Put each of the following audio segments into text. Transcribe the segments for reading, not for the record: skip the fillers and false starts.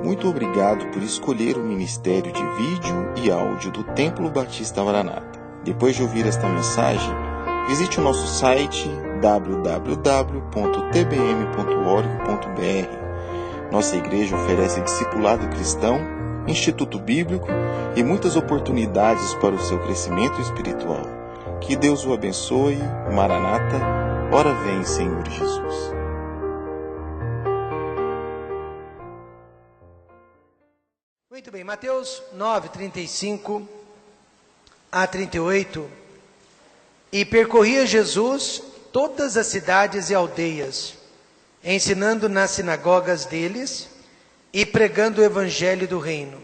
Muito obrigado por escolher o Ministério de Vídeo e Áudio do Templo Batista Maranata. Depois de ouvir esta mensagem, visite o nosso site www.tbm.org.br. Nossa igreja oferece discipulado cristão, instituto bíblico e muitas oportunidades para o seu crescimento espiritual. Que Deus o abençoe. Maranata, ora vem, Senhor Jesus. Muito bem, Mateus 9, 35 a 38. E percorria Jesus todas as cidades e aldeias, ensinando nas sinagogas deles e pregando o evangelho do reino,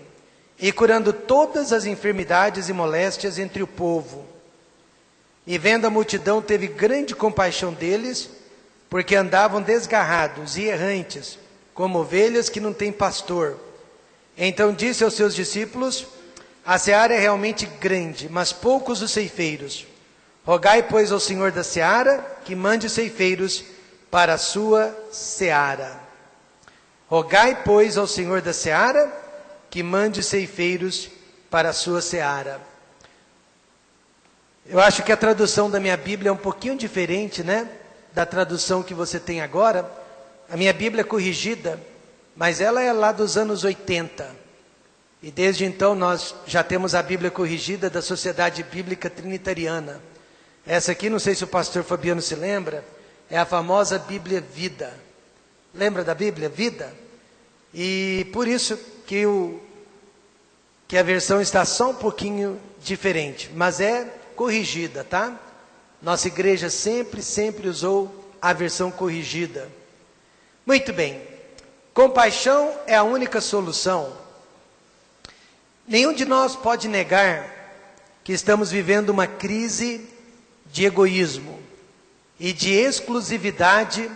e curando todas as enfermidades e moléstias entre o povo. E vendo a multidão, teve grande compaixão deles, porque andavam desgarrados e errantes, como ovelhas que não têm pastor. Então disse aos seus discípulos: a seara é realmente grande, mas poucos os ceifeiros. Rogai, pois, ao Senhor da seara que mande ceifeiros para a sua seara. Rogai, pois, ao Senhor da seara que mande ceifeiros para a sua seara. Eu acho que a tradução da minha Bíblia é um pouquinho diferente, né? Da tradução que você tem agora. A minha Bíblia é corrigida, mas ela é lá dos anos 80. E desde então nós já temos a Bíblia corrigida da Sociedade Bíblica Trinitariana. Essa aqui, não sei se o pastor Fabiano se lembra, é a famosa Bíblia Vida. Lembra da Bíblia Vida? E por isso que a versão está só um pouquinho diferente, mas é corrigida, tá? Nossa igreja sempre usou a versão corrigida. Muito bem. Compaixão é a única solução. Nenhum de nós pode negar que estamos vivendo uma crise de egoísmo e de exclusividade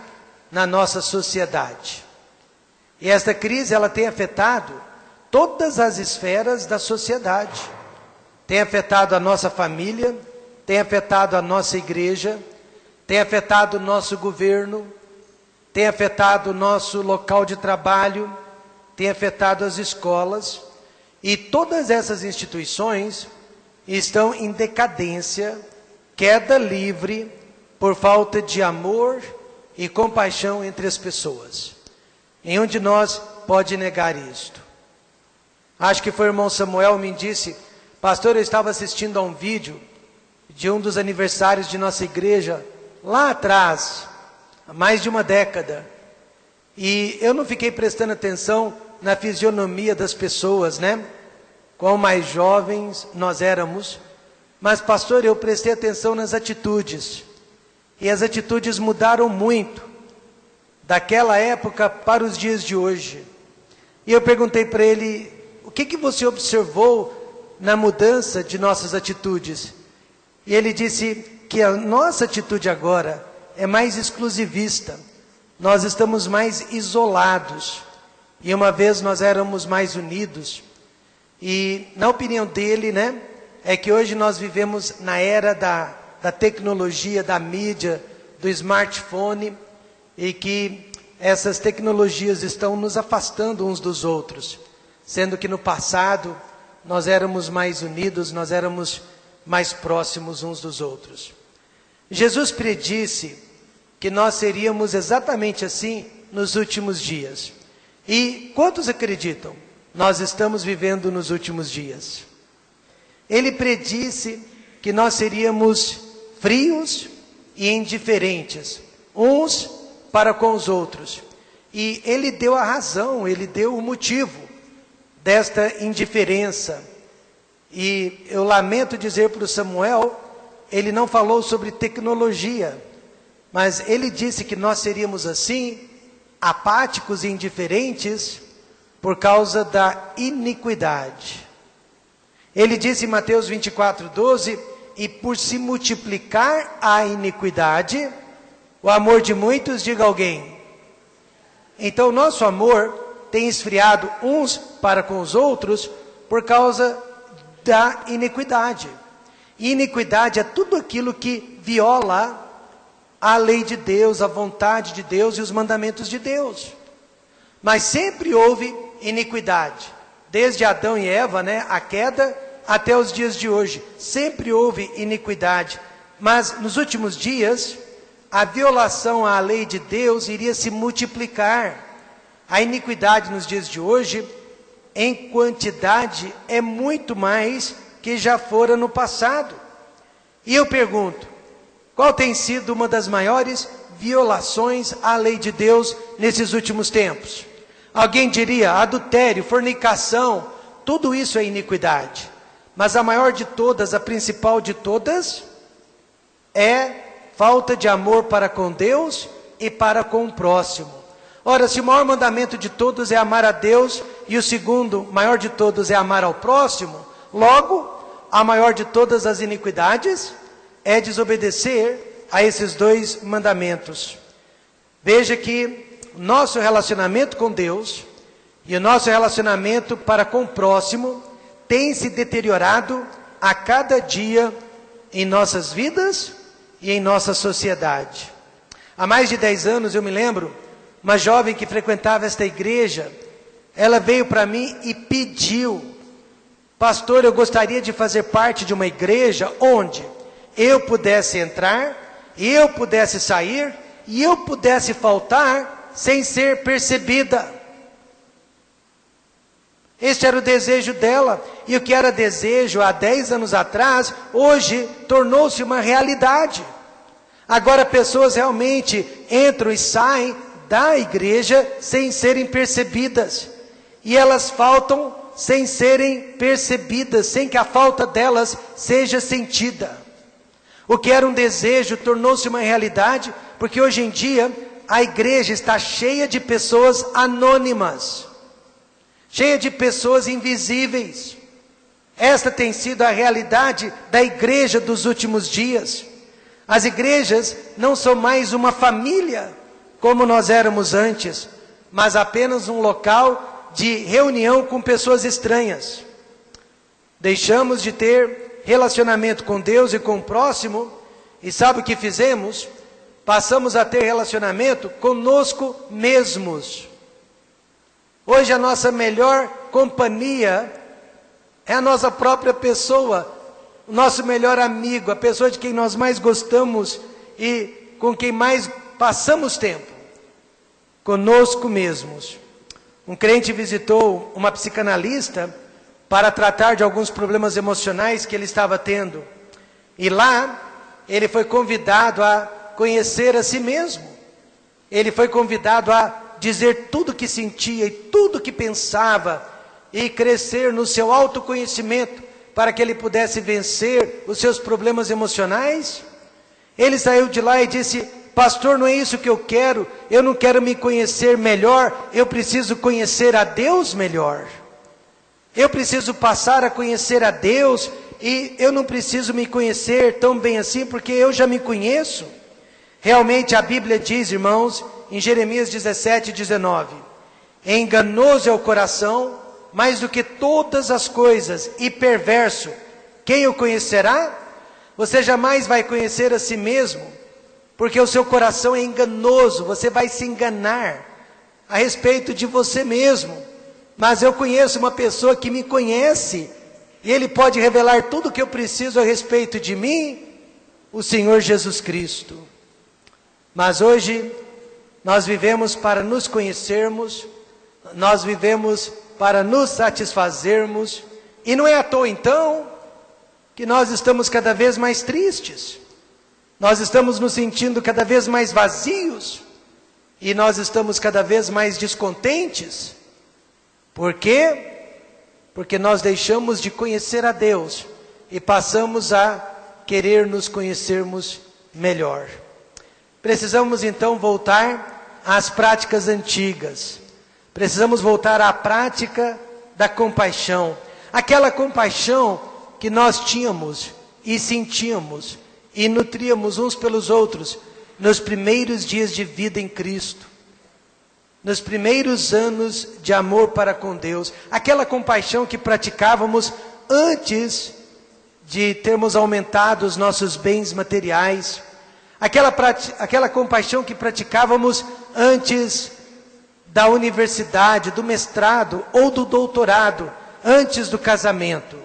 na nossa sociedade. E esta crise, ela tem afetado todas as esferas da sociedade. Tem afetado a nossa família, tem afetado a nossa igreja, tem afetado o nosso governo, tem afetado o nosso local de trabalho, tem afetado as escolas, e todas essas instituições estão em decadência, queda livre, por falta de amor e compaixão entre as pessoas. Nenhum de nós pode negar isto. Acho que foi o irmão Samuel me disse: pastor, eu estava assistindo a um vídeo de um dos aniversários de nossa igreja, lá atrás, há mais de uma década. E eu não fiquei prestando atenção na fisionomia das pessoas, né? Quão mais jovens nós éramos. Mas, pastor, eu prestei atenção nas atitudes. E as atitudes mudaram muito, daquela época para os dias de hoje. E eu perguntei para ele: o que você observou na mudança de nossas atitudes? E ele disse que a nossa atitude agora é mais exclusivista. Nós estamos mais isolados. E uma vez nós éramos mais unidos. E na opinião dele, né, é que hoje nós vivemos na era da tecnologia, da mídia, do smartphone, e que essas tecnologias estão nos afastando uns dos outros. Sendo que no passado nós éramos mais unidos, nós éramos mais próximos uns dos outros. Jesus predisse que nós seríamos exatamente assim nos últimos dias. E quantos acreditam? Nós estamos vivendo nos últimos dias. Ele predisse que nós seríamos frios e indiferentes, uns para com os outros. E ele deu a razão, ele deu o motivo desta indiferença. E eu lamento dizer para o Samuel, ele não falou sobre tecnologia, mas ele disse que nós seríamos assim, apáticos e indiferentes, por causa da iniquidade. Ele disse em Mateus 24, 12, e por se multiplicar a iniquidade, o amor de muitos, diga alguém. Então nosso amor tem esfriado uns para com os outros por causa da iniquidade. E iniquidade é tudo aquilo que viola a lei de Deus, a vontade de Deus e os mandamentos de Deus. Mas sempre houve iniquidade. Desde Adão e Eva, né, a queda, até os dias de hoje. Sempre houve iniquidade. Mas nos últimos dias, a violação à lei de Deus iria se multiplicar. A iniquidade nos dias de hoje, em quantidade, é muito mais que já fora no passado. E eu pergunto, qual tem sido uma das maiores violações à lei de Deus nesses últimos tempos? Alguém diria, adultério, fornicação, tudo isso é iniquidade. Mas a maior de todas, a principal de todas, é falta de amor para com Deus e para com o próximo. Ora, se o maior mandamento de todos é amar a Deus e o segundo, maior de todos, é amar ao próximo, logo, a maior de todas as iniquidades é desobedecer a esses dois mandamentos. Veja que nosso relacionamento com Deus e o nosso relacionamento para com o próximo tem se deteriorado a cada dia em nossas vidas e em nossa sociedade. Há mais de 10 anos eu me lembro, uma jovem que frequentava esta igreja, ela veio para mim e pediu, pastor, eu gostaria de fazer parte de uma igreja onde eu pudesse entrar, eu pudesse sair e eu pudesse faltar sem ser percebida. Este era o desejo dela, e o que era desejo há 10 anos atrás, hoje tornou-se uma realidade. Agora pessoas realmente entram e saem da igreja sem serem percebidas, e elas faltam sem serem percebidas, sem que a falta delas seja sentida. O que era um desejo tornou-se uma realidade, porque hoje em dia a igreja está cheia de pessoas anônimas, cheia de pessoas invisíveis. Esta tem sido a realidade da igreja dos últimos dias. As igrejas não são mais uma família, como nós éramos antes, mas apenas um local de reunião com pessoas estranhas. Deixamos de ter relacionamento com Deus e com o próximo, e sabe o que fizemos? Passamos a ter relacionamento conosco mesmos. Hoje a nossa melhor companhia é a nossa própria pessoa, o nosso melhor amigo, a pessoa de quem nós mais gostamos e com quem mais passamos tempo, conosco mesmos. Um crente visitou uma psicanalista para tratar de alguns problemas emocionais que ele estava tendo. E lá, ele foi convidado a conhecer a si mesmo. Ele foi convidado a dizer tudo o que sentia e tudo o que pensava e crescer no seu autoconhecimento para que ele pudesse vencer os seus problemas emocionais. Ele saiu de lá e disse, pastor, não é isso que eu não quero me conhecer melhor, eu preciso conhecer a Deus melhor. Eu preciso passar a conhecer a Deus e eu não preciso me conhecer tão bem assim, porque eu já me conheço. Realmente a Bíblia diz, irmãos, em Jeremias 17:19, enganoso é o coração, mais do que todas as coisas, e perverso, quem o conhecerá? Você jamais vai conhecer a si mesmo, porque o seu coração é enganoso, você vai se enganar a respeito de você mesmo. Mas eu conheço uma pessoa que me conhece, e ele pode revelar tudo o que eu preciso a respeito de mim, o Senhor Jesus Cristo. Mas hoje, nós vivemos para nos conhecermos, nós vivemos para nos satisfazermos, e não é à toa então, que nós estamos cada vez mais tristes, nós estamos nos sentindo cada vez mais vazios, e nós estamos cada vez mais descontentes. Por quê? Porque nós deixamos de conhecer a Deus, e passamos a querer nos conhecermos melhor. Precisamos então voltar às práticas antigas. Precisamos voltar à prática da compaixão. Aquela compaixão que nós tínhamos e sentíamos e nutríamos uns pelos outros nos primeiros dias de vida em Cristo. Nos primeiros anos de amor para com Deus. Aquela compaixão que praticávamos antes de termos aumentado os nossos bens materiais. Aquela compaixão que praticávamos antes da universidade, do mestrado ou do doutorado antes do casamento.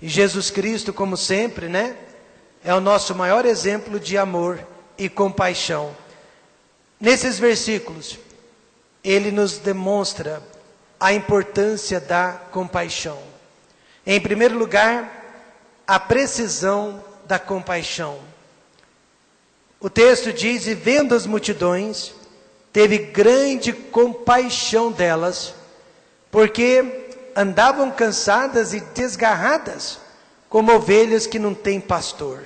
E Jesus Cristo, como sempre, né, é o nosso maior exemplo de amor e compaixão. Nesses versículos, ele nos demonstra a importância da compaixão. Em primeiro lugar, a precisão da compaixão. O texto diz: e vendo as multidões, teve grande compaixão delas, porque andavam cansadas e desgarradas, como ovelhas que não têm pastor.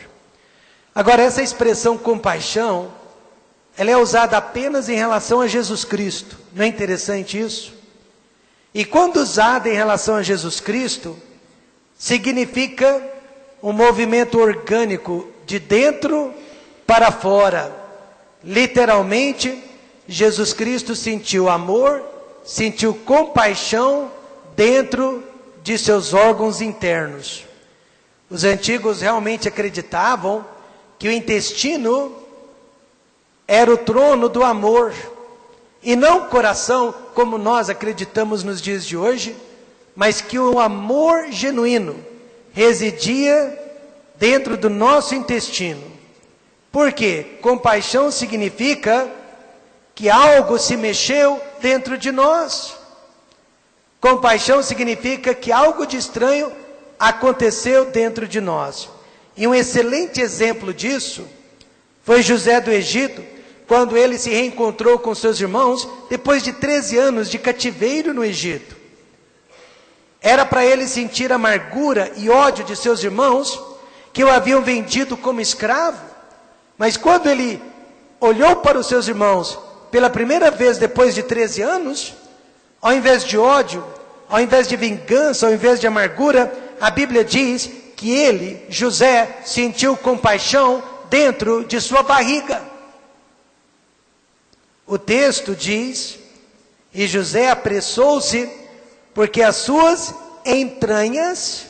Agora, essa expressão compaixão, ela é usada apenas em relação a Jesus Cristo. Não é interessante isso? E quando usada em relação a Jesus Cristo, significa um movimento orgânico de dentro para fora. Literalmente, Jesus Cristo sentiu amor, sentiu compaixão dentro de seus órgãos internos. Os antigos realmente acreditavam que o intestino era o trono do amor, e não o coração, como nós acreditamos nos dias de hoje, mas que o amor genuíno residia dentro do nosso intestino. Por quê? Compaixão significa que algo se mexeu dentro de nós. Compaixão significa que algo de estranho aconteceu dentro de nós. E um excelente exemplo disso foi José do Egito, quando ele se reencontrou com seus irmãos depois de 13 anos de cativeiro no Egito. Era para ele sentir amargura e ódio de seus irmãos, que o haviam vendido como escravo. Mas quando ele olhou para os seus irmãos pela primeira vez depois de 13 anos, ao invés de ódio, ao invés de vingança, ao invés de amargura, a Bíblia diz que ele, José, sentiu compaixão dentro de sua barriga. O texto diz: e José apressou-se, porque as suas entranhas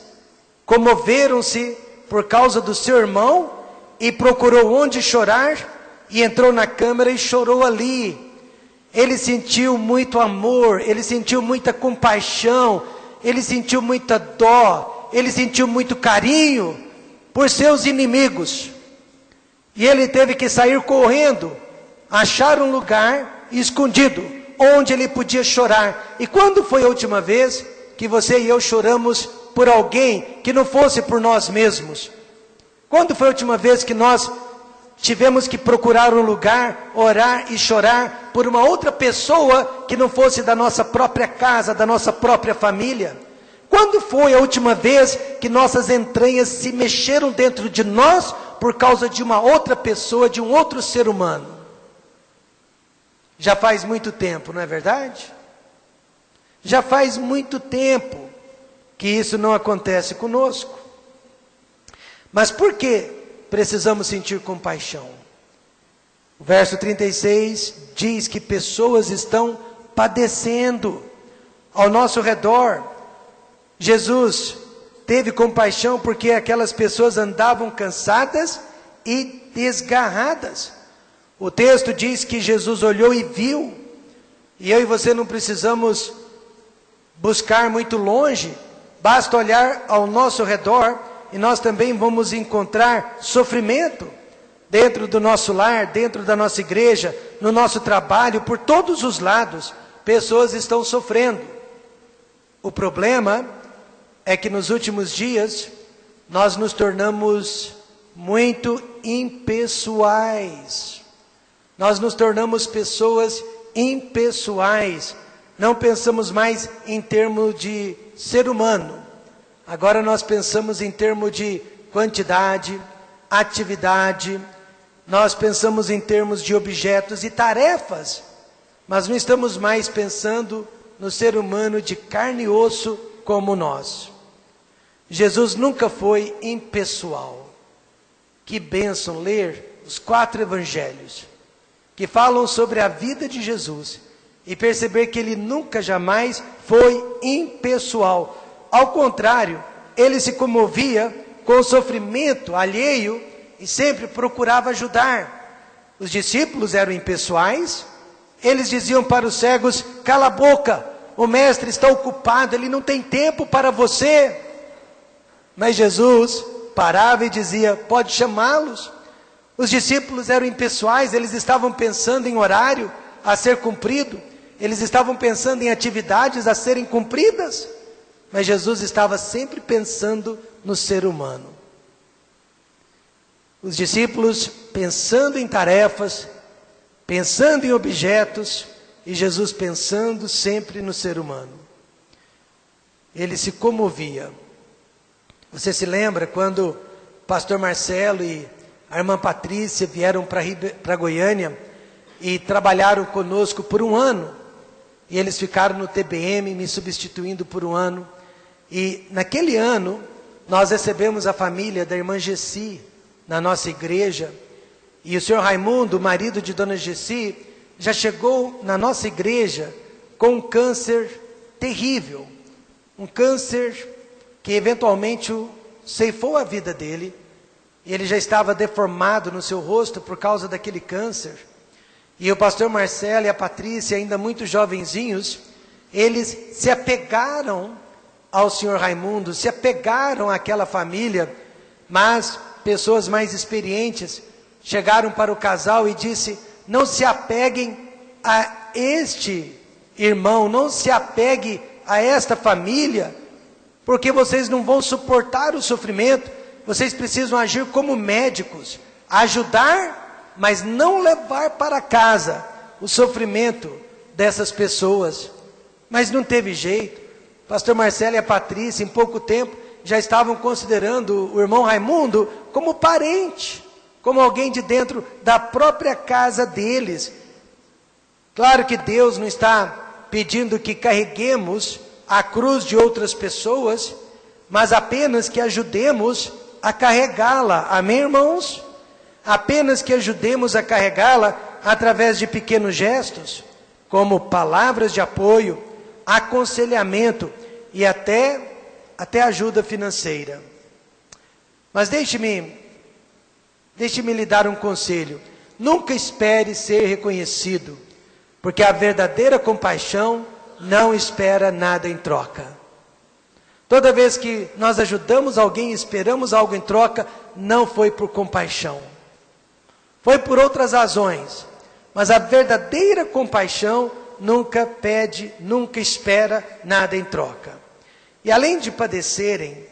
comoveram-se por causa do seu irmão, e procurou onde chorar, e entrou na câmara e chorou ali. Ele sentiu muito amor, ele sentiu muita compaixão, ele sentiu muita dó, ele sentiu muito carinho por seus inimigos. E ele teve que sair correndo, achar um lugar escondido, onde ele podia chorar. E quando foi a última vez que você e eu choramos por alguém que não fosse por nós mesmos? Quando foi a última vez que nós tivemos que procurar um lugar, orar e chorar por uma outra pessoa que não fosse da nossa própria casa, da nossa própria família? Quando foi a última vez que nossas entranhas se mexeram dentro de nós por causa de uma outra pessoa, de um outro ser humano? Já faz muito tempo, não é verdade? Já faz muito tempo que isso não acontece conosco. Mas por que precisamos sentir compaixão? O verso 36 diz que pessoas estão padecendo ao nosso redor. Jesus teve compaixão porque aquelas pessoas andavam cansadas e desgarradas. O texto diz que Jesus olhou e viu. E eu e você não precisamos buscar muito longe, basta olhar ao nosso redor e nós também vamos encontrar sofrimento dentro do nosso lar, dentro da nossa igreja, no nosso trabalho, por todos os lados. Pessoas estão sofrendo. O problema é que nos últimos dias nós nos tornamos muito impessoais. Nós nos tornamos pessoas impessoais. Não pensamos mais em termos de ser humano. Agora nós pensamos em termos de quantidade, atividade. Nós pensamos em termos de objetos e tarefas. Mas não estamos mais pensando no ser humano de carne e osso como nós. Jesus nunca foi impessoal. Que bênção ler os 4 evangelhos que falam sobre a vida de Jesus e perceber que ele nunca jamais foi impessoal. Ao contrário, ele se comovia com o sofrimento alheio e sempre procurava ajudar. Os discípulos eram impessoais, Eles diziam para os cegos: cala a boca, o mestre está ocupado, ele não tem tempo para você. Mas Jesus parava e dizia: pode chamá-los. Os discípulos eram impessoais, eles estavam pensando em horário a ser cumprido, eles estavam pensando em atividades a serem cumpridas, mas Jesus estava sempre pensando no ser humano. Os discípulos pensando em tarefas, pensando em objetos, e Jesus pensando sempre no ser humano. Ele se comovia. Você se lembra quando o pastor Marcelo e a irmã Patrícia vieram para Goiânia e trabalharam conosco por um ano, e eles ficaram no TBM me substituindo por um ano, e naquele ano nós recebemos a família da irmã Gessi na nossa igreja, e o senhor Raimundo, o marido de dona Gessi, já chegou na nossa igreja com um câncer terrível, um câncer que eventualmente ceifou a vida dele, e ele já estava deformado no seu rosto por causa daquele câncer. E o pastor Marcelo e a Patrícia, ainda muito jovenzinhos, eles se apegaram ao senhor Raimundo, se apegaram àquela família, mas pessoas mais experientes chegaram para o casal e disse: não se apeguem a este irmão, não se apegue a esta família, porque vocês não vão suportar o sofrimento. Vocês precisam agir como médicos, ajudar, mas não levar para casa o sofrimento dessas pessoas. Mas não teve jeito. Pastor Marcelo e a Patrícia, em pouco tempo, já estavam considerando o irmão Raimundo como parente, como alguém de dentro da própria casa deles. Claro que Deus não está pedindo que carreguemos a cruz de outras pessoas, mas apenas que ajudemos a carregá-la. Amém, irmãos? Apenas que ajudemos a carregá-la através de pequenos gestos, como palavras de apoio, aconselhamento e até ajuda financeira. Mas deixe-me lhe dar um conselho: nunca espere ser reconhecido, porque a verdadeira compaixão não espera nada em troca. Toda vez que nós ajudamos alguém e esperamos algo em troca, não foi por compaixão, foi por outras razões. Mas a verdadeira compaixão nunca pede, nunca espera nada em troca. E além de padecerem,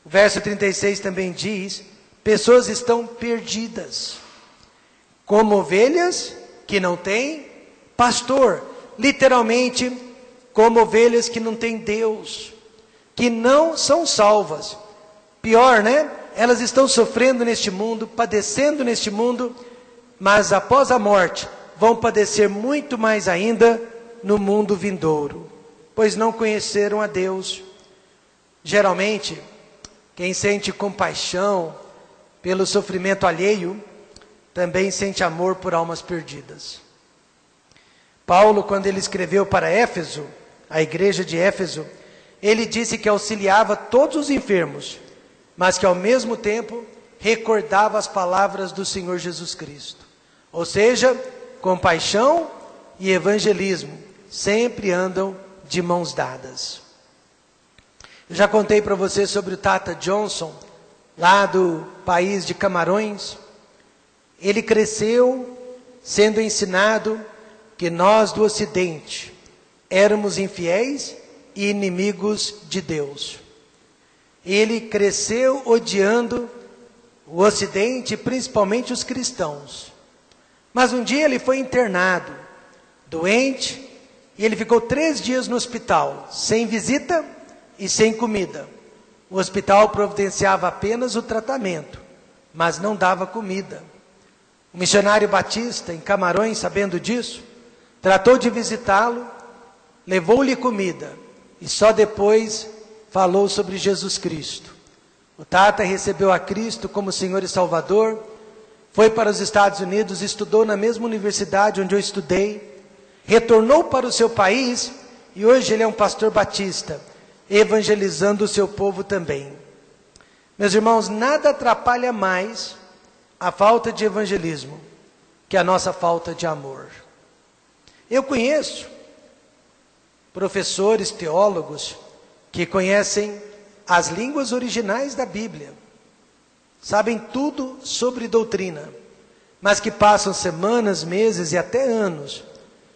o verso 36 também diz: pessoas estão perdidas, como ovelhas que não têm pastor. Literalmente, como ovelhas que não têm Deus, que não são salvas. Pior, né? Elas estão sofrendo neste mundo, padecendo neste mundo, mas após a morte vão padecer muito mais ainda no mundo vindouro, pois não conheceram a Deus. Geralmente, quem sente compaixão pelo sofrimento alheio, também sente amor por almas perdidas. Paulo, quando ele escreveu para Éfeso, a igreja de Éfeso, ele disse que auxiliava todos os enfermos, mas que ao mesmo tempo recordava as palavras do Senhor Jesus Cristo. Ou seja, compaixão e evangelismo sempre andam de mãos dadas. Eu já contei para você sobre o Tata Johnson, lá do país de Camarões. Ele cresceu sendo ensinado que nós do Ocidente éramos infiéis e inimigos de Deus. Ele cresceu odiando o Ocidente, principalmente os cristãos. Mas um dia ele foi internado, doente, e ele ficou 3 dias no hospital, sem visita e sem comida. O hospital providenciava apenas o tratamento, mas não dava comida. O missionário batista, em Camarões, sabendo disso, tratou de visitá-lo, levou-lhe comida, e só depois falou sobre Jesus Cristo. O Tata recebeu a Cristo como Senhor e Salvador, foi para os Estados Unidos, estudou na mesma universidade onde eu estudei, retornou para o seu país, e hoje ele é um pastor batista, evangelizando o seu povo também. Meus irmãos, nada atrapalha mais a falta de evangelismo que a nossa falta de amor. Eu conheço professores, teólogos, que conhecem as línguas originais da Bíblia, sabem tudo sobre doutrina, mas que passam semanas, meses e até anos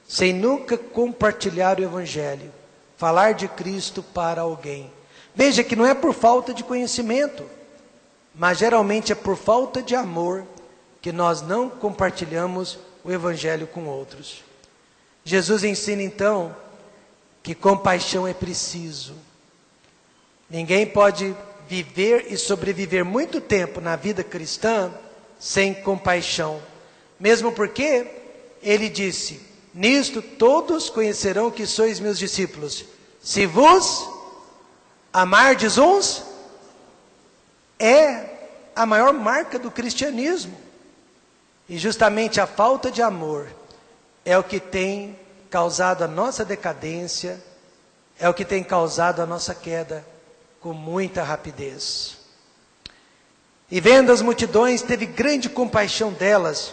sem nunca compartilhar o Evangelho, falar de Cristo para alguém. Veja que não é por falta de conhecimento, mas geralmente é por falta de amor que nós não compartilhamos o Evangelho com outros. Jesus ensina então que compaixão é preciso. Ninguém pode viver e sobreviver muito tempo na vida cristã sem compaixão. Mesmo porque ele disse: nisto todos conhecerão que sois meus discípulos, se vos amardes uns. É a maior marca do cristianismo. E justamente a falta de amor é o que tem causado a nossa decadência, é o que tem causado a nossa queda com muita rapidez. E vendo as multidões, teve grande compaixão delas,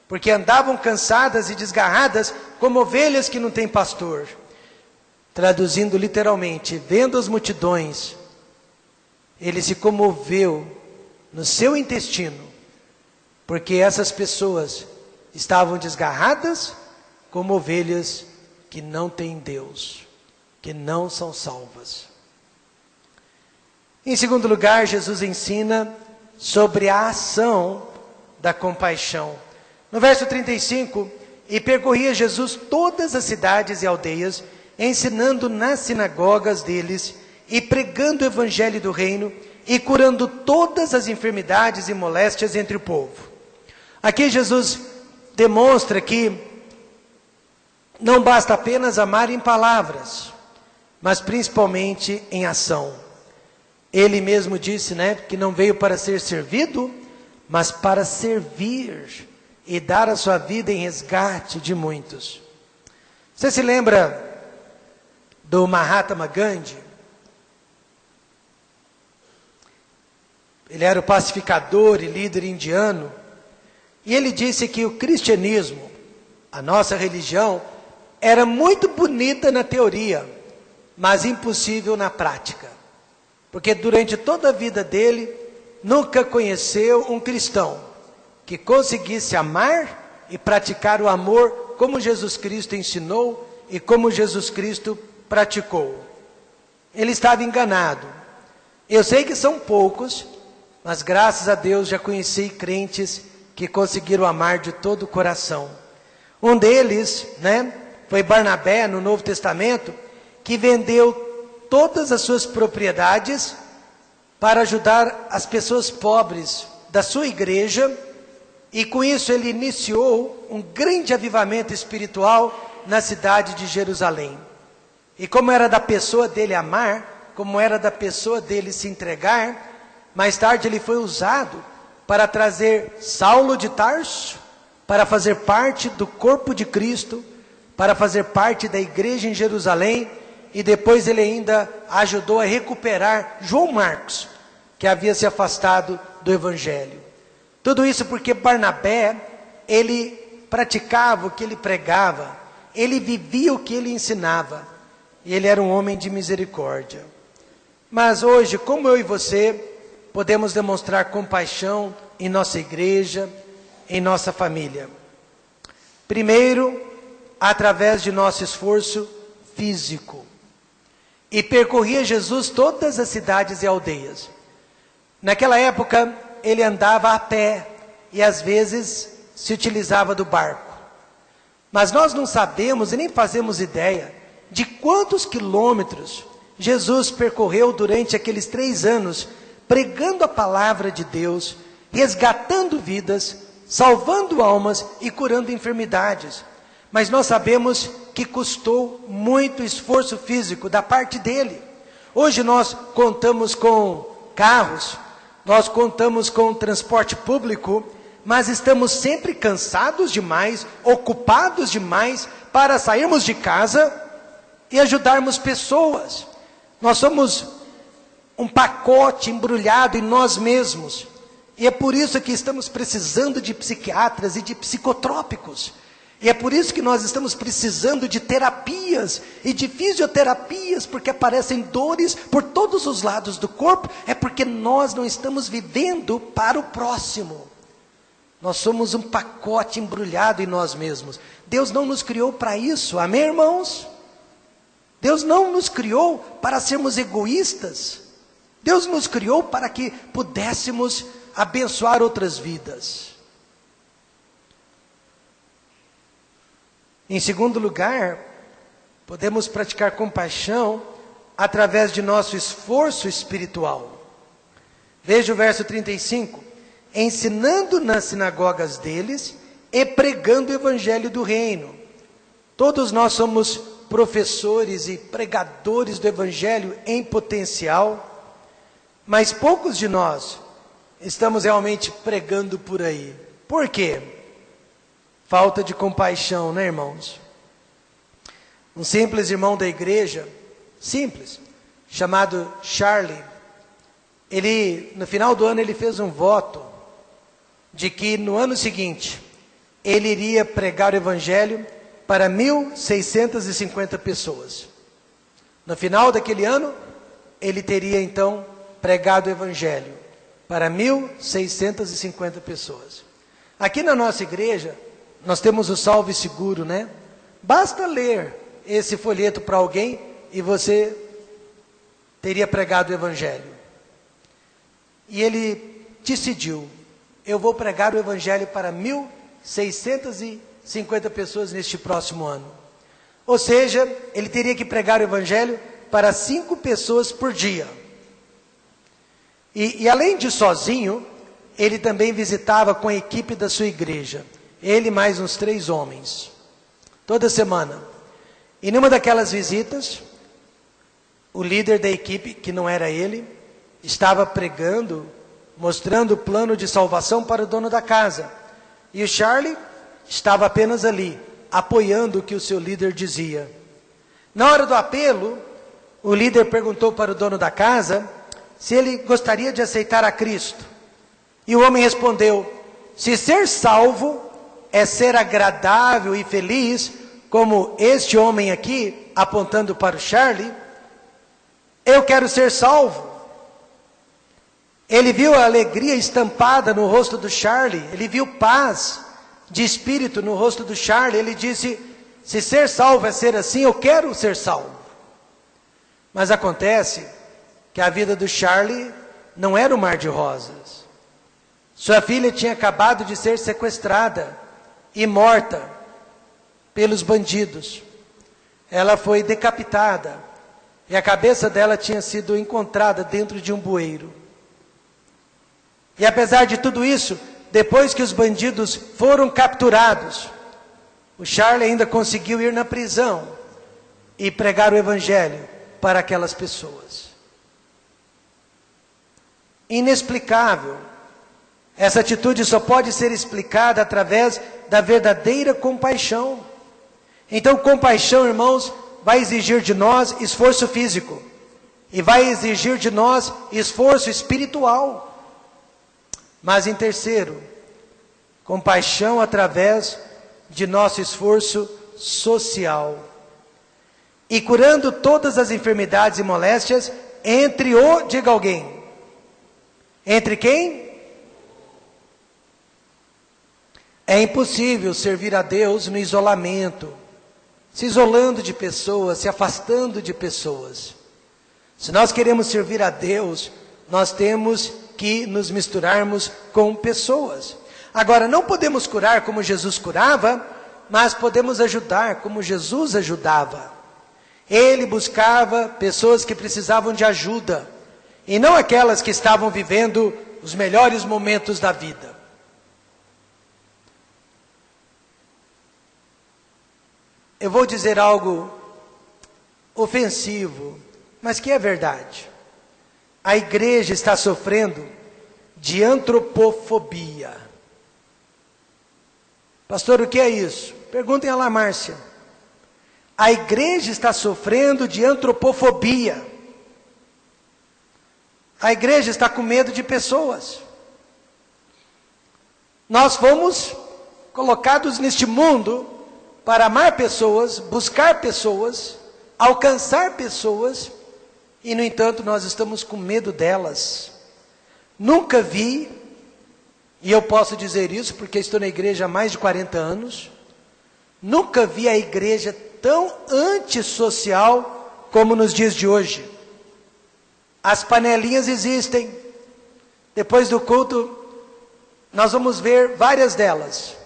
porque andavam cansadas e desgarradas como ovelhas que não têm pastor. Traduzindo literalmente, vendo as multidões, ele se comoveu no seu intestino, porque essas pessoas estavam desgarradas como ovelhas que não têm Deus, que não são salvas. Em segundo lugar, Jesus ensina sobre a ação da compaixão. No verso 35, e percorria Jesus todas as cidades e aldeias, ensinando nas sinagogas deles, e pregando o evangelho do reino, e curando todas as enfermidades e moléstias entre o povo. Aqui Jesus demonstra que não basta apenas amar em palavras, mas principalmente em ação. Ele mesmo disse, que não veio para ser servido, mas para servir e dar a sua vida em resgate de muitos. Você se lembra do Mahatma Gandhi? Ele era o pacificador e líder indiano, e ele disse que o cristianismo, a nossa religião, era muito bonita na teoria, mas impossível na prática. Porque durante toda a vida dele, nunca conheceu um cristão que conseguisse amar e praticar o amor como Jesus Cristo ensinou e como Jesus Cristo praticou. Ele estava enganado. Eu sei que são poucos, mas graças a Deus já conheci crentes que conseguiram amar de todo o coração. Um deles, foi Barnabé, no Novo Testamento, que vendeu todas as suas propriedades para ajudar as pessoas pobres da sua igreja, e com isso ele iniciou um grande avivamento espiritual na cidade de Jerusalém. E como era da pessoa dele amar, como era da pessoa dele se entregar, mais tarde ele foi usado para trazer Saulo de Tarso, para fazer parte do corpo de Cristo, para fazer parte da igreja em Jerusalém, e depois ele ainda ajudou a recuperar João Marcos, que havia se afastado do Evangelho. Tudo isso porque Barnabé, ele praticava o que ele pregava, ele vivia o que ele ensinava, e ele era um homem de misericórdia. Mas hoje, como eu e você, podemos demonstrar compaixão em nossa igreja, em nossa família? Primeiro, através de nosso esforço físico. E percorria Jesus todas as cidades e aldeias. Naquela época, ele andava a pé e às vezes se utilizava do barco. Mas nós não sabemos e nem fazemos ideia de quantos quilômetros Jesus percorreu durante aqueles 3 anos, pregando a palavra de Deus, resgatando vidas, salvando almas e curando enfermidades. Mas nós sabemos que custou muito esforço físico da parte dele. Hoje nós contamos com carros, nós contamos com transporte público, mas estamos sempre cansados demais, ocupados demais para sairmos de casa e ajudarmos pessoas. Nós somos um pacote embrulhado em nós mesmos. E é por isso que estamos precisando de psiquiatras e de psicotrópicos. E é por isso que nós estamos precisando de terapias e de fisioterapias, porque aparecem dores por todos os lados do corpo. É porque nós não estamos vivendo para o próximo. Nós somos um pacote embrulhado em nós mesmos. Deus não nos criou para isso, amém, irmãos? Deus não nos criou para sermos egoístas. Deus nos criou para que pudéssemos abençoar outras vidas. Em segundo lugar, podemos praticar compaixão através de nosso esforço espiritual. Veja o verso 35. Ensinando nas sinagogas deles e pregando o evangelho do reino. Todos nós somos professores e pregadores do evangelho em potencial, mas poucos de nós estamos realmente pregando por aí. Por quê? Falta de compaixão, né, irmãos? Um simples irmão da igreja, simples, chamado Charlie, ele, no final do ano, ele fez um voto de que no ano seguinte, ele iria pregar o evangelho para 1.650 pessoas. No final daquele ano, ele teria então pregado o evangelho para 1.650 pessoas. Aqui na nossa igreja, nós temos o Salve Seguro, né? Basta ler esse folheto para alguém e você teria pregado o evangelho. E ele decidiu, eu vou pregar o evangelho para 1.650 pessoas neste próximo ano. Ou seja, ele teria que pregar o evangelho para 5 pessoas por dia. E além de sozinho, ele também visitava com a equipe da sua igreja. Ele mais uns 3 homens, toda semana. E numa daquelas visitas, o líder da equipe, que não era ele, estava pregando, mostrando o plano de salvação para o dono da casa. E o Charlie estava apenas ali, apoiando o que o seu líder dizia. Na hora do apelo, o líder perguntou para o dono da casa se ele gostaria de aceitar a Cristo. E o homem respondeu, se ser salvo é ser agradável e feliz, como este homem aqui, apontando para o Charlie, eu quero ser salvo. Ele viu a alegria estampada no rosto do Charlie, ele viu paz de espírito no rosto do Charlie, ele disse, se ser salvo é ser assim, eu quero ser salvo. Mas acontece que a vida do Charlie não era um mar de rosas. Sua filha tinha acabado de ser sequestrada e morta pelos bandidos. Ela foi decapitada e a cabeça dela tinha sido encontrada dentro de um bueiro. E apesar de tudo isso, depois que os bandidos foram capturados, o Charlie ainda conseguiu ir na prisão e pregar o evangelho para aquelas pessoas. Inexplicável. Essa atitude só pode ser explicada através da verdadeira compaixão. Então, compaixão, irmãos, vai exigir de nós esforço físico. E vai exigir de nós esforço espiritual. Mas em terceiro, compaixão através de nosso esforço social. E curando todas as enfermidades e moléstias diga alguém. Entre quem? É impossível servir a Deus no isolamento, se isolando de pessoas, se afastando de pessoas. Se nós queremos servir a Deus, nós temos que nos misturarmos com pessoas. Agora, não podemos curar como Jesus curava, mas podemos ajudar como Jesus ajudava. Ele buscava pessoas que precisavam de ajuda, e não aquelas que estavam vivendo os melhores momentos da vida. Eu vou dizer algo ofensivo, mas que é verdade. A igreja está sofrendo de antropofobia. Pastor, o que é isso? Perguntem a lá, Márcia. A igreja está sofrendo de antropofobia. A igreja está com medo de pessoas. Nós fomos colocados neste mundo para amar pessoas, buscar pessoas, alcançar pessoas, e no entanto nós estamos com medo delas. Nunca vi, e eu posso dizer isso porque estou na igreja há mais de 40 anos, nunca vi a igreja tão antissocial como nos dias de hoje. As panelinhas existem. Depois do culto, nós vamos ver várias delas.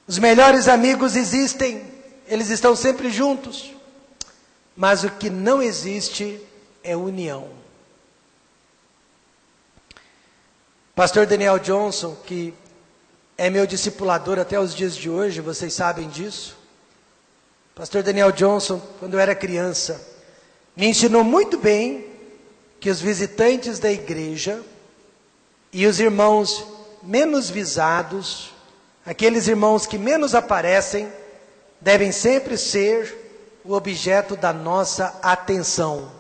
Os melhores amigos existem, eles estão sempre juntos. Mas o que não existe é união. Pastor Daniel Johnson, que é meu discipulador até os dias de hoje, vocês sabem disso. Pastor Daniel Johnson, quando eu era criança, me ensinou muito bem que os visitantes da igreja e os irmãos menos visados, aqueles irmãos que menos aparecem, devem sempre ser o objeto da nossa atenção.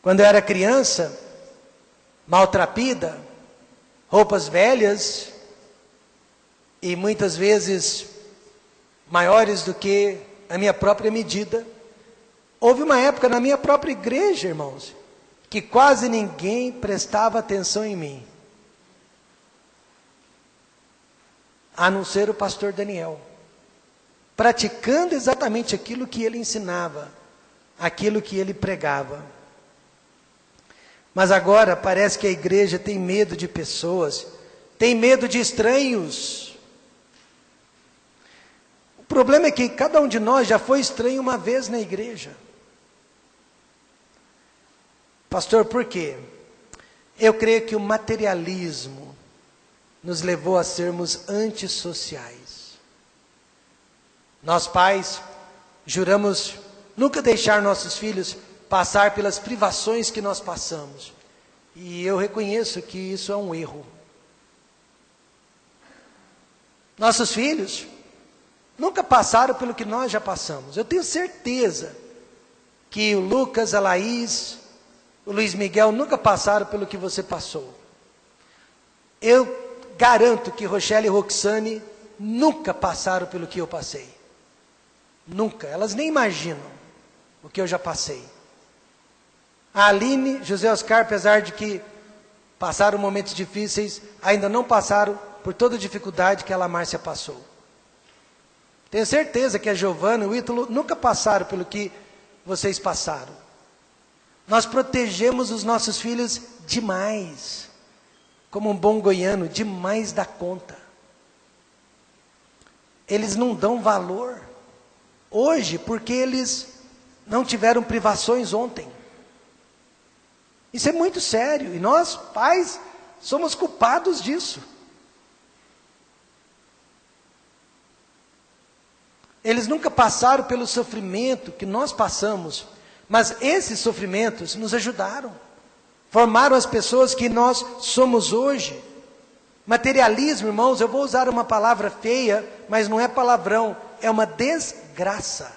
Quando eu era criança, maltrapida, roupas velhas e muitas vezes maiores do que a minha própria medida, houve uma época na minha própria igreja, irmãos, que quase ninguém prestava atenção em mim, a não ser o pastor Daniel, praticando exatamente aquilo que ele ensinava, aquilo que ele pregava. Mas agora parece que a igreja tem medo de pessoas, tem medo de estranhos. O problema é que cada um de nós já foi estranho uma vez na igreja. Pastor, por quê? Eu creio que o materialismo nos levou a sermos antissociais. Nós pais juramos nunca deixar nossos filhos passar pelas privações que nós passamos. E eu reconheço que isso é um erro. Nossos filhos nunca passaram pelo que nós já passamos. Eu tenho certeza que o Lucas, a Laís, o Luiz Miguel nunca passaram pelo que você passou. Eu garanto que Rochelle e Roxane nunca passaram pelo que eu passei. Nunca. Elas nem imaginam o que eu já passei. A Aline, José Oscar, apesar de que passaram momentos difíceis, ainda não passaram por toda a dificuldade que a Márcia passou. Tenho certeza que a Giovana e o Ítalo nunca passaram pelo que vocês passaram. Nós protegemos os nossos filhos demais, como um bom goiano, demais da conta. Eles não dão valor hoje porque eles não tiveram privações ontem. Isso é muito sério, e nós, pais, somos culpados disso. Eles nunca passaram pelo sofrimento que nós passamos, mas esses sofrimentos nos ajudaram, formaram as pessoas que nós somos hoje. Materialismo, irmãos, eu vou usar uma palavra feia, mas não é palavrão, é uma desgraça.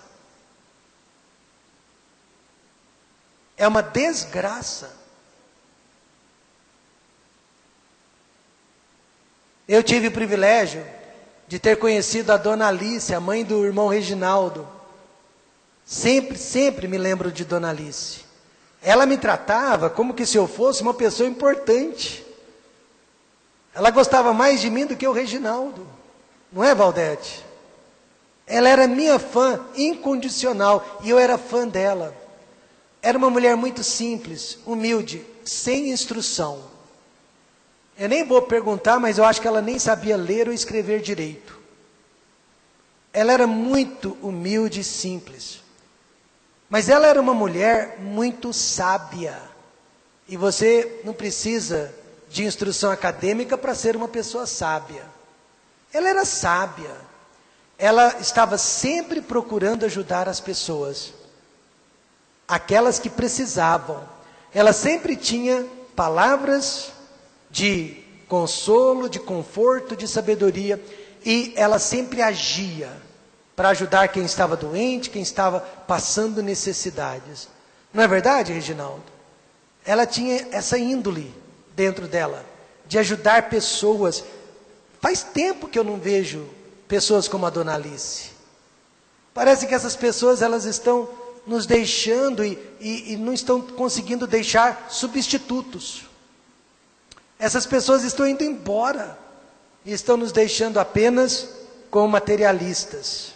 É uma desgraça. Eu tive o privilégio de ter conhecido a dona Alice, a mãe do irmão Reginaldo. Sempre me lembro de dona Alice. Ela me tratava como que se eu fosse uma pessoa importante. Ela gostava mais de mim do que o Reginaldo. Não é, Valdete? Ela era minha fã incondicional e eu era fã dela. Era uma mulher muito simples, humilde, sem instrução. Eu nem vou perguntar, mas eu acho que ela nem sabia ler ou escrever direito. Ela era muito humilde e simples. Mas ela era uma mulher muito sábia. E você não precisa de instrução acadêmica para ser uma pessoa sábia. Ela era sábia. Ela estava sempre procurando ajudar as pessoas. Aquelas que precisavam. Ela sempre tinha palavras de consolo, de conforto, de sabedoria, e ela sempre agia para ajudar quem estava doente, quem estava passando necessidades. Não é verdade, Reginaldo? Ela tinha essa índole dentro dela, de ajudar pessoas, Faz tempo que eu não vejo pessoas como a Dona Alice. Parece que essas pessoas, elas estão nos deixando e não estão conseguindo deixar substitutos. Essas pessoas estão indo embora e estão nos deixando apenas como materialistas.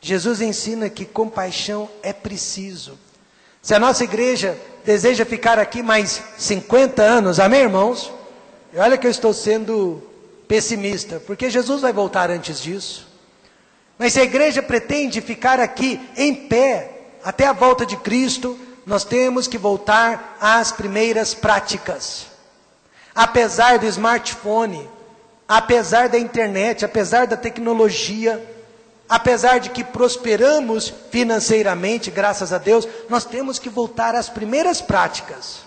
Jesus ensina que compaixão é preciso. Se a nossa igreja deseja ficar aqui mais 50 anos, amém, irmãos? E olha que eu estou sendo pessimista, porque Jesus vai voltar antes disso. Mas se a igreja pretende ficar aqui em pé até a volta de Cristo, nós temos que voltar às primeiras práticas. Apesar do smartphone, apesar da internet, apesar da tecnologia, apesar de que prosperamos financeiramente, graças a Deus, nós temos que voltar às primeiras práticas.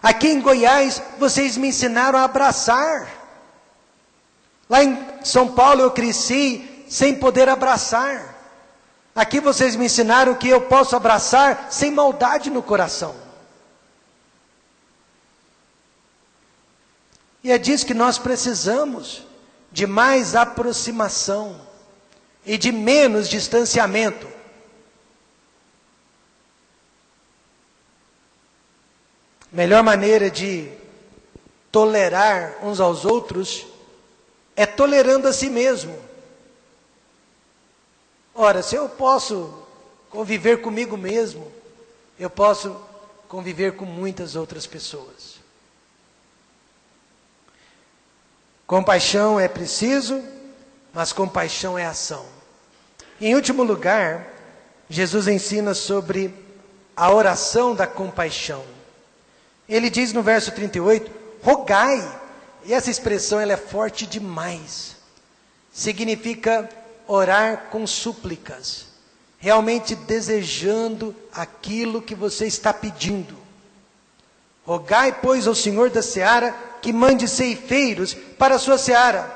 Aqui em Goiás, vocês me ensinaram a abraçar. Lá em São Paulo eu cresci sem poder abraçar. Aqui vocês me ensinaram que eu posso abraçar sem maldade no coração. E é disso que nós precisamos, de mais aproximação e de menos distanciamento. Melhor maneira de tolerar uns aos outros é tolerando a si mesmo. Ora, se eu posso conviver comigo mesmo, eu posso conviver com muitas outras pessoas. Compaixão é preciso, mas compaixão é ação. E, em último lugar, Jesus ensina sobre a oração da compaixão. Ele diz no verso 38, rogai. E essa expressão ela é forte demais. Significa orar com súplicas, realmente desejando aquilo que você está pedindo. Rogai, pois, ao Senhor da seara que mande ceifeiros para a sua seara.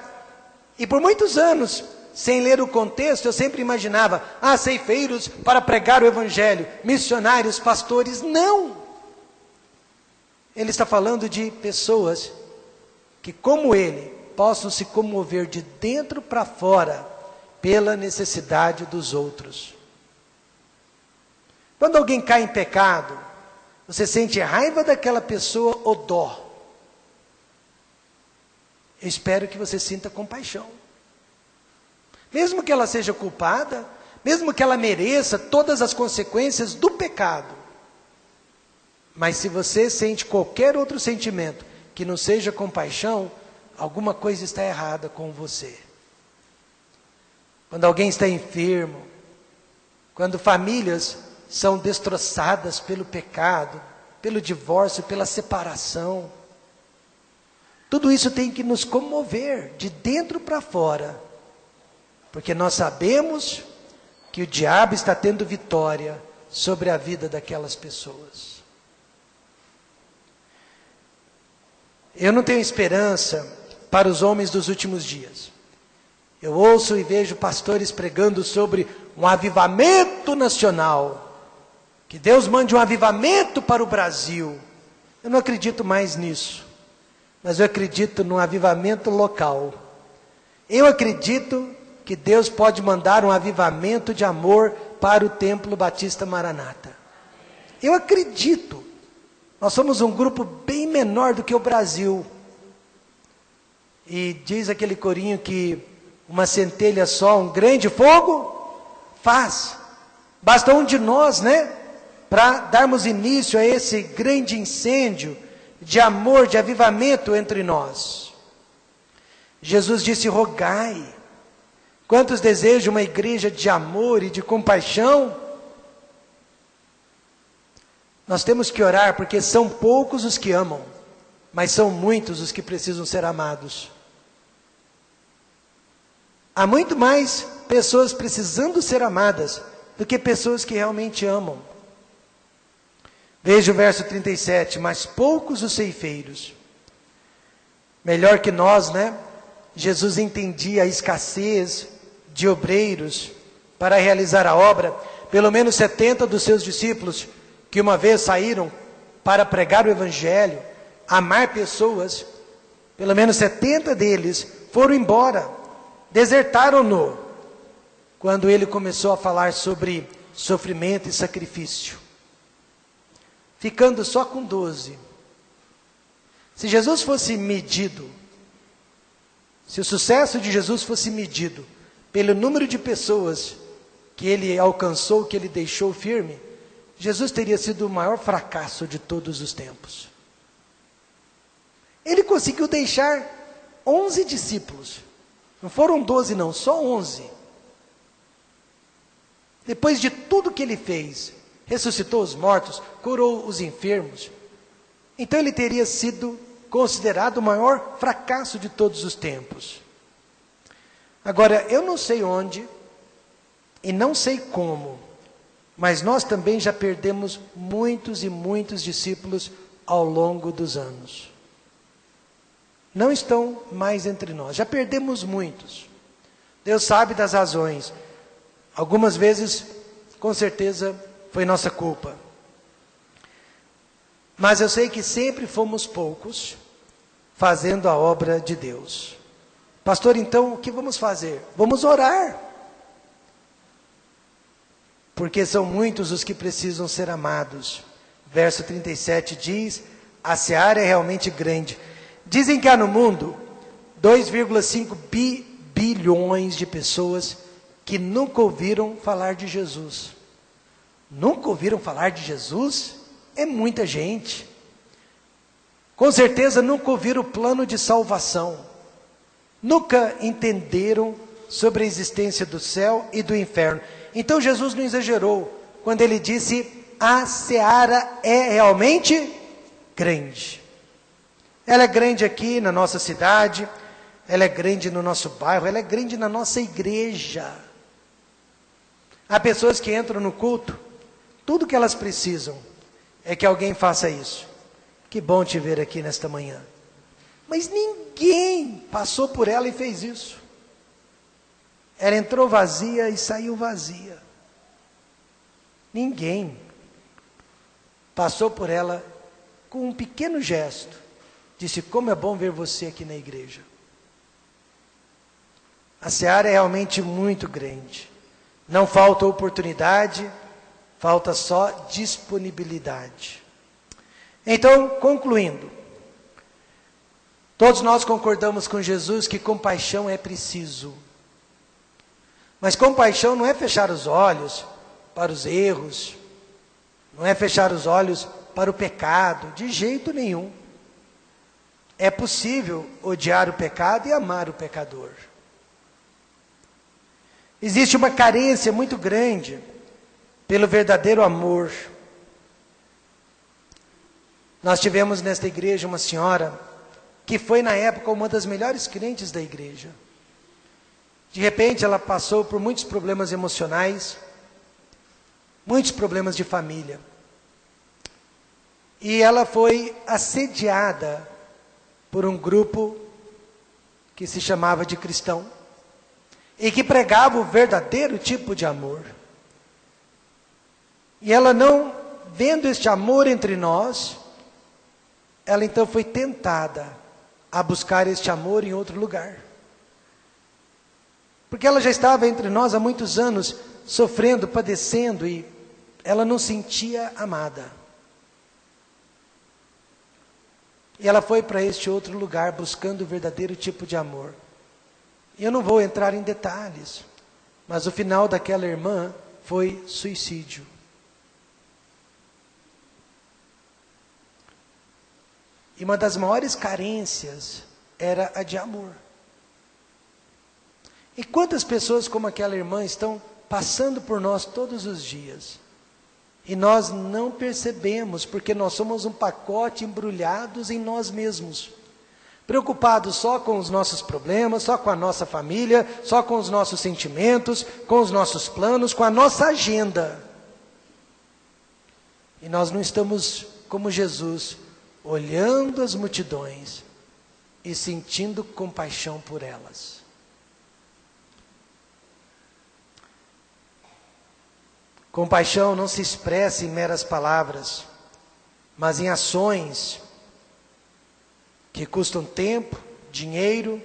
E por muitos anos, sem ler o contexto, eu sempre imaginava, ceifeiros para pregar o evangelho, missionários, pastores. Não! Ele está falando de pessoas que, como ele, possam se comover de dentro para fora pela necessidade dos outros. Quando alguém cai em pecado, você sente raiva daquela pessoa ou dó? Eu espero que você sinta compaixão. Mesmo que ela seja culpada, mesmo que ela mereça todas as consequências do pecado. Mas se você sente qualquer outro sentimento que não seja compaixão, alguma coisa está errada com você. Quando alguém está enfermo, quando famílias são destroçadas pelo pecado, pelo divórcio, pela separação, tudo isso tem que nos comover de dentro para fora, porque nós sabemos que o diabo está tendo vitória sobre a vida daquelas pessoas. Eu não tenho esperança para os homens dos últimos dias. Eu ouço e vejo pastores pregando sobre um avivamento nacional. Que Deus mande um avivamento para o Brasil. Eu não acredito mais nisso. Mas eu acredito num avivamento local. Eu acredito que Deus pode mandar um avivamento de amor para o Templo Batista Maranata. Eu acredito. Nós somos um grupo bem menor do que o Brasil. E diz aquele corinho que uma centelha só, um grande fogo, faz. Basta um de nós, para darmos início a esse grande incêndio de amor, de avivamento entre nós. Jesus disse, rogai. Quantos desejam uma igreja de amor e de compaixão? Nós temos que orar porque são poucos os que amam, mas são muitos os que precisam ser amados. Há muito mais pessoas precisando ser amadas do que pessoas que realmente amam. Veja o verso 37, mas poucos os ceifeiros. Melhor que nós, Jesus entendia a escassez de obreiros para realizar a obra. Pelo menos 70 dos seus discípulos, que uma vez saíram para pregar o evangelho, amar pessoas, Pelo menos 70 deles foram embora, desertaram-no, quando ele começou a falar sobre sofrimento e sacrifício, ficando só com 12. Se Jesus fosse medido, se o sucesso de Jesus fosse medido pelo número de pessoas que ele alcançou, que ele deixou firme, Jesus teria sido o maior fracasso de todos os tempos. Ele conseguiu deixar 11 discípulos. Não foram 12 não, só 11. Depois de tudo que ele fez, ressuscitou os mortos, curou os enfermos. Então ele teria sido considerado o maior fracasso de todos os tempos. Agora, eu não sei onde e não sei como, mas nós também já perdemos muitos e muitos discípulos ao longo dos anos. Não estão mais entre nós, já perdemos muitos. Deus sabe das razões. Algumas vezes, com certeza, foi nossa culpa. Mas eu sei que sempre fomos poucos fazendo a obra de Deus. Pastor, então o que vamos fazer? Vamos orar. Porque são muitos os que precisam ser amados. Verso 37 diz: a seara é realmente grande. Dizem que há no mundo 2,5 bilhões de pessoas que nunca ouviram falar de Jesus. Nunca ouviram falar de Jesus? É muita gente. Com certeza nunca ouviram o plano de salvação. Nunca entenderam sobre a existência do céu e do inferno. Então Jesus não exagerou quando ele disse: a seara é realmente grande. Ela é grande aqui na nossa cidade, ela é grande no nosso bairro, ela é grande na nossa igreja. Há pessoas que entram no culto, tudo que elas precisam é que alguém faça isso. Que bom te ver aqui nesta manhã. Mas ninguém passou por ela e fez isso. Ela entrou vazia e saiu vazia. Ninguém passou por ela com um pequeno gesto. Disse: como é bom ver você aqui na igreja. A seara é realmente muito grande. Não falta oportunidade, falta só disponibilidade. Então, concluindo, todos nós concordamos com Jesus que compaixão é preciso. Mas compaixão não é fechar os olhos para os erros, não é fechar os olhos para o pecado, de jeito nenhum. É possível odiar o pecado e amar o pecador. Existe uma carência muito grande pelo verdadeiro amor. Nós tivemos nesta igreja uma senhora que foi na época uma das melhores crentes da igreja. De repente ela passou por muitos problemas emocionais, muitos problemas de família. E ela foi assediada por um grupo que se chamava de cristão e que pregava o verdadeiro tipo de amor. E ela não vendo este amor entre nós, ela então foi tentada a buscar este amor em outro lugar. Porque ela já estava entre nós há muitos anos, sofrendo, padecendo, e ela não sentia amada. E ela foi para este outro lugar buscando o verdadeiro tipo de amor. E eu não vou entrar em detalhes, mas o final daquela irmã foi suicídio. E uma das maiores carências era a de amor. E quantas pessoas como aquela irmã estão passando por nós todos os dias? E nós não percebemos, porque nós somos um pacote embrulhados em nós mesmos. Preocupados só com os nossos problemas, só com a nossa família, só com os nossos sentimentos, com os nossos planos, com a nossa agenda. E nós não estamos como Jesus, olhando as multidões e sentindo compaixão por elas. Compaixão não se expressa em meras palavras, mas em ações que custam tempo, dinheiro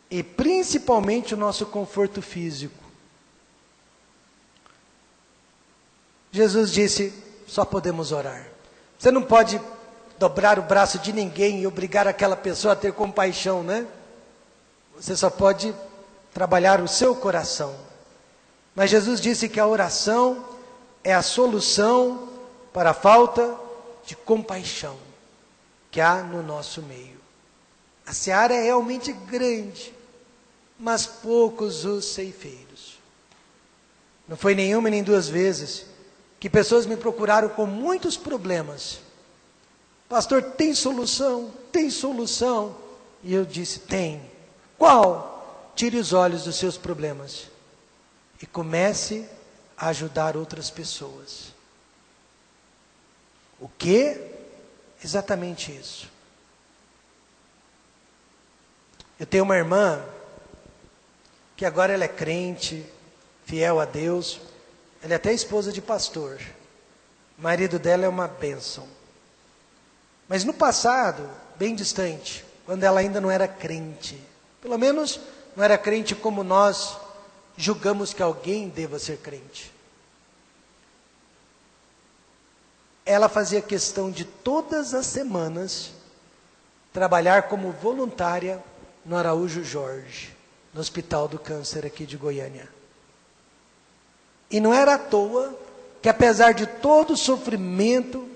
e principalmente o nosso conforto físico. Jesus disse, só podemos orar. Você não pode dobrar o braço de ninguém e obrigar aquela pessoa a ter compaixão, né? Você só pode trabalhar o seu coração. Mas Jesus disse que a oração é a solução para a falta de compaixão que há no nosso meio. A seara é realmente grande, mas poucos os ceifeiros. Não foi nenhuma nem duas vezes que pessoas me procuraram com muitos problemas. Pastor, tem solução? Tem solução? E eu disse, tem. Qual? Tire os olhos dos seus problemas e comece a ajudar outras pessoas. O que? Exatamente isso. Eu tenho uma irmã que agora ela é crente, fiel a Deus. Ela é até esposa de pastor. O marido dela é uma bênção. Mas no passado, bem distante, quando ela ainda não era crente, pelo menos não era crente como nós julgamos que alguém deva ser crente. Ela fazia questão de todas as semanas trabalhar como voluntária no Araújo Jorge, no Hospital do Câncer aqui de Goiânia. E não era à toa que, apesar de todo o sofrimento,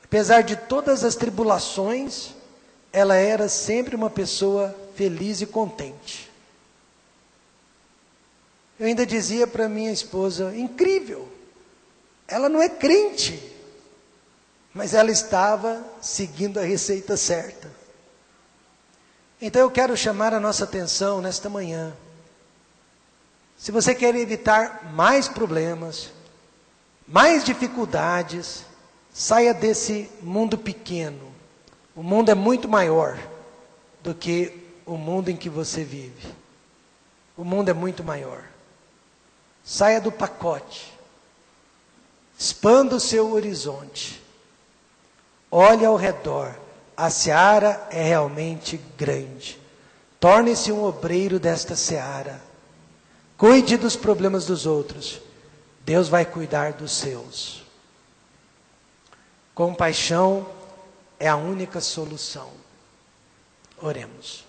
apesar de todas as tribulações, ela era sempre uma pessoa feliz e contente. Eu ainda dizia para minha esposa, incrível, ela não é crente, mas ela estava seguindo a receita certa. Então eu quero chamar a nossa atenção nesta manhã. Se você quer evitar mais problemas, mais dificuldades, saia desse mundo pequeno. O mundo é muito maior do que o mundo em que você vive. O mundo é muito maior. Saia do pacote. Expanda o seu horizonte. Olhe ao redor. A seara é realmente grande. Torne-se um obreiro desta seara. Cuide dos problemas dos outros. Deus vai cuidar dos seus. Compaixão é a única solução. Oremos.